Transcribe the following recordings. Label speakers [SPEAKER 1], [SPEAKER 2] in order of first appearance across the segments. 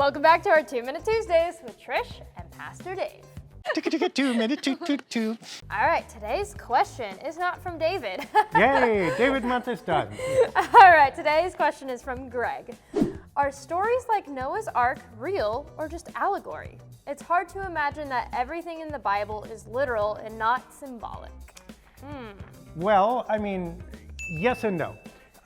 [SPEAKER 1] Welcome back to our 2-Minute Tuesdays with Trish and Pastor Dave.
[SPEAKER 2] 2 minute two.
[SPEAKER 1] All right, today's question is not from David.
[SPEAKER 2] Yay, David month is done.
[SPEAKER 1] All right, today's question is from Greg. Are stories like Noah's Ark real or just allegory? It's hard to imagine that everything in the Bible is literal and not symbolic.
[SPEAKER 2] Well, I mean, yes and no.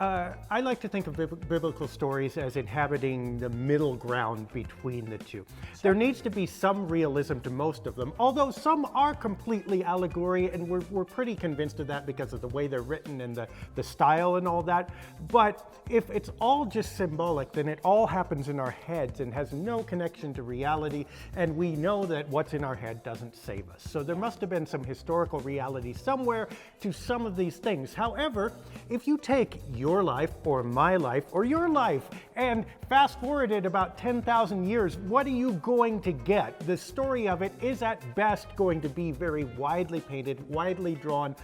[SPEAKER 2] I like to think of biblical stories as inhabiting the middle ground between the two. There needs to be some realism to most of them, although some are completely allegory, and we're pretty convinced of that because of the way they're written and the style and all that. But if it's all just symbolic, then it all happens in our heads and has no connection to reality, and we know that what's in our head doesn't save us. So there must have been some historical reality somewhere to some of these things. However, if you take your life or my life or your life and fast forward it about 10,000 years, what are you going to get? The story of it is at best going to be very widely painted, widely drawn.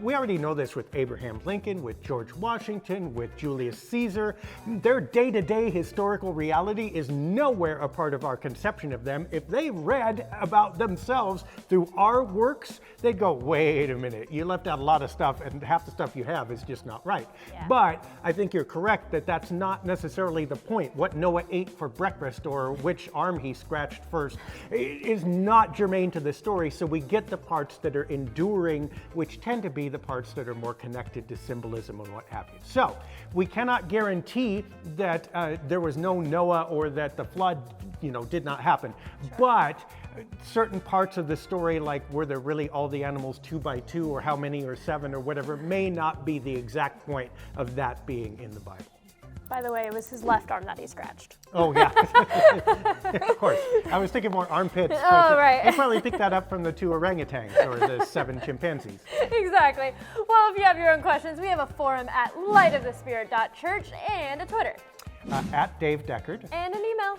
[SPEAKER 2] We already know this with Abraham Lincoln, with George Washington, with Julius Caesar. Their day-to-day historical reality is nowhere a part of our conception of them. If they read about themselves through our works, they'd go, wait a minute, you left out a lot of stuff and half the stuff you have is just not right.
[SPEAKER 1] Yeah.
[SPEAKER 2] But I think you're correct that that's not necessarily the point. What Noah ate for breakfast or which arm he scratched first is not germane to the story, so we get the parts that are enduring, which tend to be the parts that are more connected to symbolism and what have you. So we cannot guarantee that there was no Noah or that the flood, did not happen. Sure. But certain parts of the story, like were there really all the animals 2 by 2 or how many or 7 or whatever, may not be the exact point of that being in the Bible.
[SPEAKER 1] By the way, it was his left arm that he scratched.
[SPEAKER 2] Oh, yeah. Of course. I was thinking more armpits.
[SPEAKER 1] Oh, right.
[SPEAKER 2] You probably picked that up from the 2 orangutans or the 7 chimpanzees.
[SPEAKER 1] Exactly. Well, if you have your own questions, we have a forum at lightofthespIrit.church and a Twitter.
[SPEAKER 2] At Dave Deckard.
[SPEAKER 1] And an email.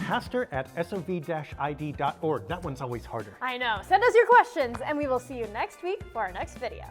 [SPEAKER 2] pastor@sov-id.org. That one's always harder.
[SPEAKER 1] I know. Send us your questions, and we will see you next week for our next video.